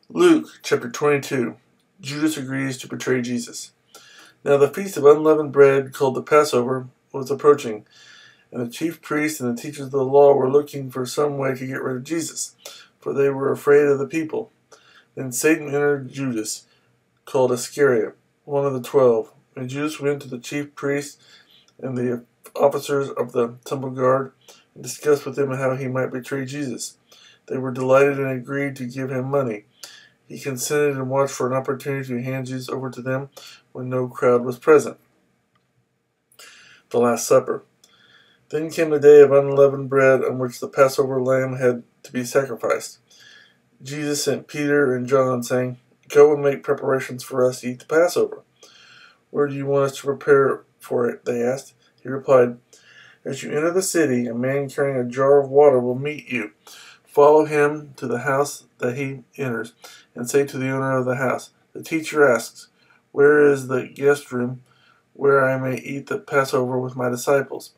Luke chapter 22. Judas agrees to betray Jesus. Now the feast of unleavened bread, called the Passover, was approaching, and the chief priests and the teachers of the law were looking for some way to get rid of Jesus, for they were afraid of the people. Then Satan entered Judas, called Iscariot, one of the 12. And Judas went to the chief priests and the officers of the temple guard and discussed with them how he might betray Jesus. They were delighted and agreed to give him money. He consented and watched for an opportunity to hand Jesus over to them when no crowd was present. The Last Supper. Then came the day of unleavened bread on which the Passover lamb had to be sacrificed. Jesus sent Peter and John, saying, "Go and make preparations for us to eat the Passover." "Where do you want us to prepare for it?" they asked. He replied, "As you enter the city, a man carrying a jar of water will meet you. Follow him to the house that he enters, and say to the owner of the house, 'The teacher asks, where is the guest room where I may eat the Passover with my disciples?'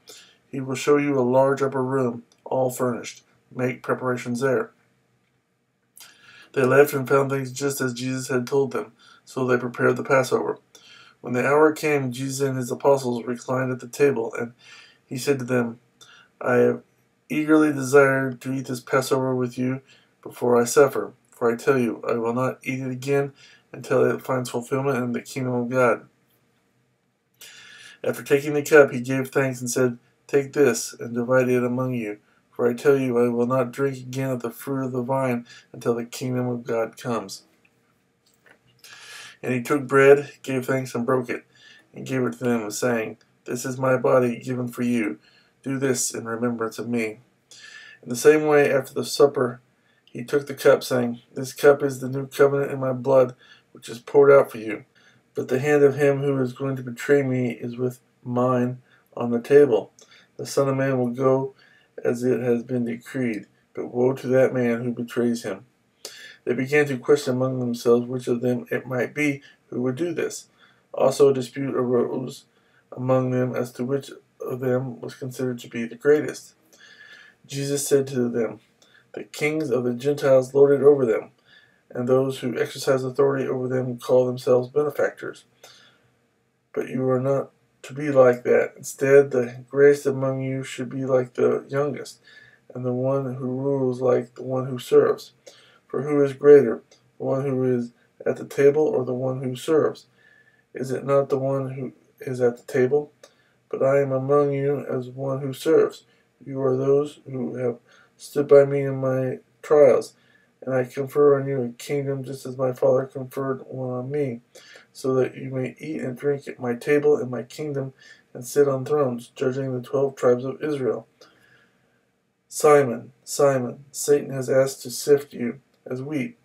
He will show you a large upper room, all furnished. Make preparations there." They left and found things just as Jesus had told them, so they prepared the Passover. When the hour came, Jesus and his apostles reclined at the table, and he said to them, "I have eagerly desired to eat this Passover with you before I suffer, for I tell you, I will not eat it again until it finds fulfillment in the kingdom of God." After taking the cup, he gave thanks and said, "Take this and divide it among you, for I tell you, I will not drink again of the fruit of the vine until the kingdom of God comes." And he took bread, gave thanks, and broke it, and gave it to them, saying, "This is my body given for you. Do this in remembrance of me." In the same way, after the supper, he took the cup, saying, "This cup is the new covenant in my blood, which is poured out for you. But the hand of him who is going to betray me is with mine on the table. The Son of Man will go as it has been decreed, but woe to that man who betrays him." They began to question among themselves which of them it might be who would do this. Also a dispute arose among them as to which of them was considered to be the greatest. Jesus said to them, "The kings of the Gentiles lord it over them, and those who exercise authority over them call themselves benefactors. But you are not to be like that. Instead, the greatest among you should be like the youngest, and the one who rules like the one who serves. For who is greater, the one who is at the table or the one who serves? Is it not the one who is at the table? But I am among you as one who serves. You are those who have stood by me in my trials, and I confer on you a kingdom just as my Father conferred one on me, so that you may eat and drink at my table in my kingdom and sit on thrones, judging the 12 tribes of Israel. Simon, Simon, Satan has asked to sift you as wheat,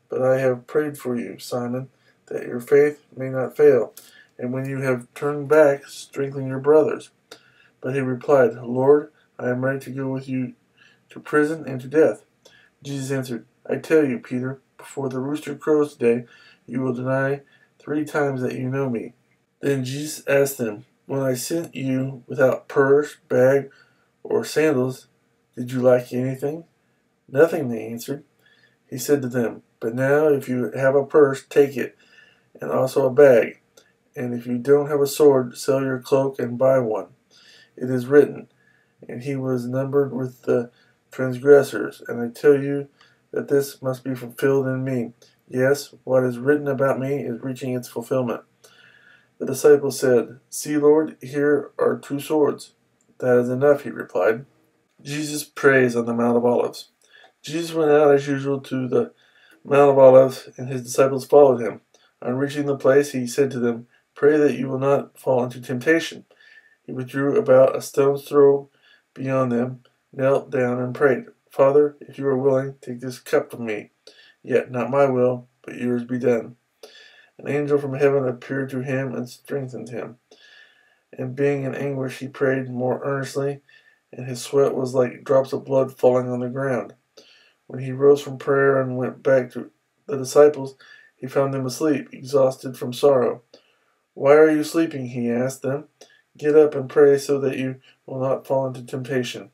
but I have prayed for you, Simon, that your faith may not fail, and when you have turned back, strengthen your brothers." But he replied, "Lord, I am ready to go with you to prison and to death." Jesus answered, "I tell you, Peter, before the rooster crows today, you will deny 3 times that you know me." Then Jesus asked them, "When I sent you without purse, bag, or sandals, did you lack anything?" "Nothing," they answered. He said to them, "But now if you have a purse, take it, and also a bag. And if you don't have a sword, sell your cloak and buy one. It is written, 'And he was numbered with the transgressors.' And I tell you that this must be fulfilled in me. Yes, what is written about me is reaching its fulfillment." The disciples said, "See, Lord, here are 2 swords." "That is enough," he replied. Jesus prays on the Mount of Olives. Jesus went out as usual to the Mount of Olives, and his disciples followed him. On reaching the place, he said to them, "Pray that you will not fall into temptation." He withdrew about a stone's throw beyond them, knelt down, and prayed, "Father, if you are willing, take this cup from me. Yet not my will, but yours be done." An angel from heaven appeared to him and strengthened him. And being in anguish, he prayed more earnestly, and his sweat was like drops of blood falling on the ground. When he rose from prayer and went back to the disciples, he found them asleep, exhausted from sorrow. "Why are you sleeping?" he asked them. "Get up and pray so that you will not fall into temptation."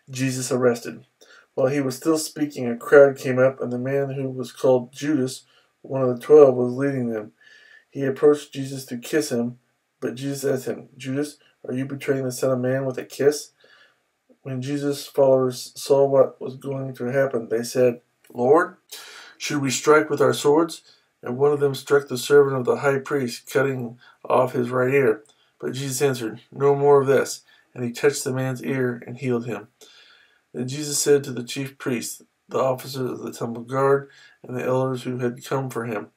Jesus arrested. While he was still speaking, a crowd came up, and the man who was called Judas, one of the 12, was leading them. He approached Jesus to kiss him, but Jesus asked him, Judas, are you betraying the Son of Man with a kiss? When Jesus' followers saw what was going to happen, they said, Lord, should we strike with our swords? And one of them struck the servant of the high priest, cutting off his right ear. But Jesus answered, no more of this. And he touched the man's ear and healed him. Then Jesus said to the chief priests, the officers of the temple guard, and the elders who had come for him,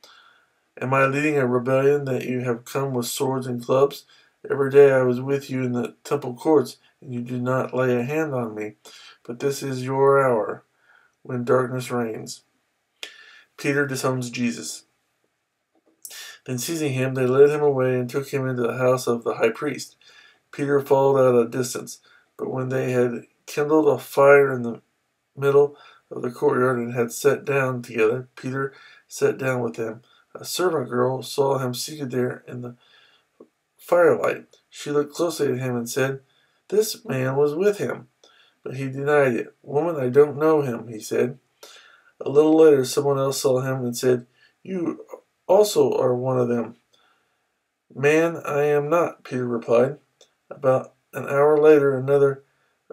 am I leading a rebellion that you have come with swords and clubs? Every day I was with you in the temple courts, and you did not lay a hand on me. But this is your hour, when darkness reigns. Peter disowns Jesus. Then seizing him, they led him away and took him into the house of the high priest. Peter followed at a distance, but when they had kindled a fire in the middle of the courtyard and had sat down together, Peter sat down with them. A servant girl saw him seated there in the firelight. She looked closely at him and said, this man was with him. But he denied it. Woman, I don't know him, he said. A little later, someone else saw him and said, you also are one of them. Man, I am not, Peter replied. About an hour later, another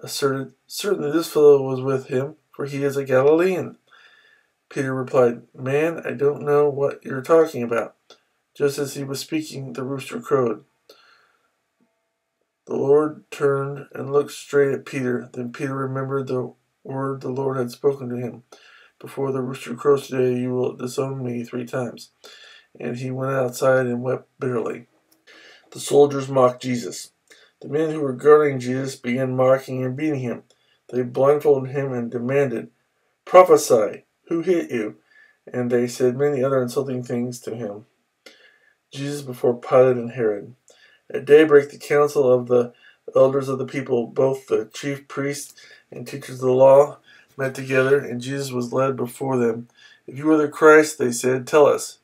asserted, certainly this fellow was with him, for he is a Galilean. Peter replied, man, I don't know what you're talking about. Just as he was speaking, the rooster crowed. The Lord turned and looked straight at Peter. Then Peter remembered the word the Lord had spoken to him. Before the rooster crows today, you will disown me 3 times. And he went outside and wept bitterly. The soldiers mocked Jesus. The men who were guarding Jesus began mocking and beating him. They blindfolded him and demanded, prophesy, who hit you? And they said many other insulting things to him. Jesus before Pilate and Herod. At daybreak, the council of the elders of the people, both the chief priests and teachers of the law, met together, and Jesus was led before them. If you are the Christ, they said, tell us.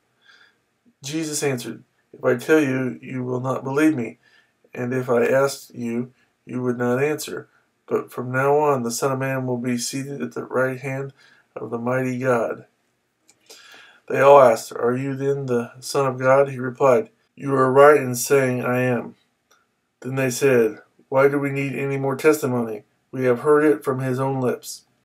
Jesus answered, if I tell you, you will not believe me, and if I asked you, you would not answer. But from now on, the Son of Man will be seated at the right hand of the mighty God. They all asked, are you then the Son of God? He replied, you are right in saying I am. Then they said, why do we need any more testimony? We have heard it from his own lips.